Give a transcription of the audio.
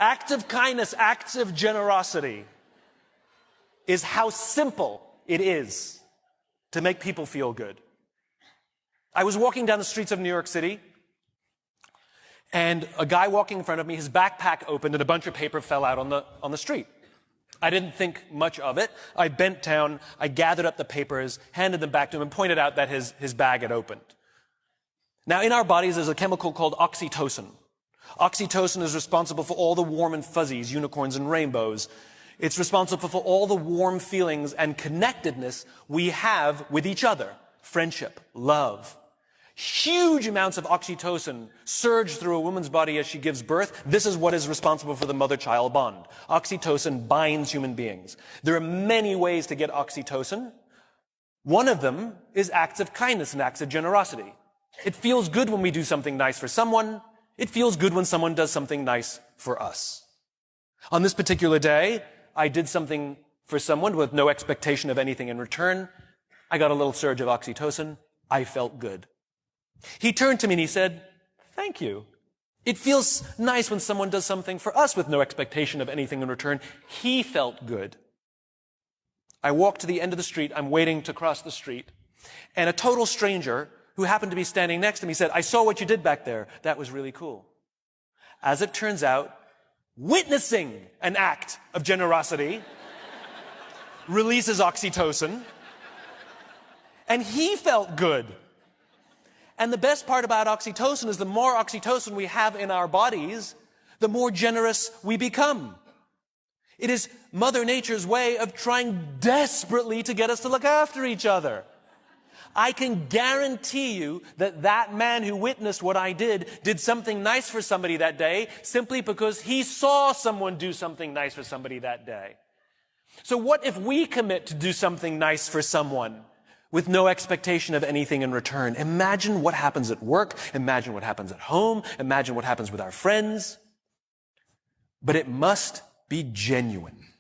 Acts of kindness, acts of generosity is how simple it is to make people feel good. I was walking down the streets of New York City, and a guy walking in front of me, his backpack opened and a bunch of paper fell out on the street. I didn't think much of it. I bent down, I gathered up the papers, handed them back to him, and pointed out that his bag had opened. Now, in our bodies, there's a chemical called oxytocin. Oxytocin is responsible for all the warm and fuzzies, unicorns and rainbows. It's responsible for all the warm feelings and connectedness we have with each other. Friendship, love. Huge amounts of oxytocin surge through a woman's body as she gives birth. This is what is responsible for the mother-child bond. Oxytocin binds human beings. There are many ways to get oxytocin. One of them is acts of kindness and acts of generosity. It feels good when we do something nice for someone. It feels good when someone does something nice for us. On this particular day, I did something for someone with no expectation of anything in return. I got a little surge of oxytocin. I felt good. He turned to me and he said, "Thank you. It feels nice when someone does something for us with no expectation of anything in return." He felt good. I walked to the end of the street. I'm waiting to cross the street. And a total stranger who happened to be standing next to me said, "I saw what you did back there. That was really cool." As it turns out, witnessing an act of generosity releases oxytocin, and he felt good. And the best part about oxytocin is the more oxytocin we have in our bodies, the more generous we become. It is Mother Nature's way of trying desperately to get us to look after each other. I can guarantee you that that man who witnessed what I did something nice for somebody that day simply because he saw someone do something nice for somebody that day. So what if we commit to do something nice for someone with no expectation of anything in return? Imagine what happens at work. Imagine what happens at home. Imagine what happens with our friends. But it must be genuine.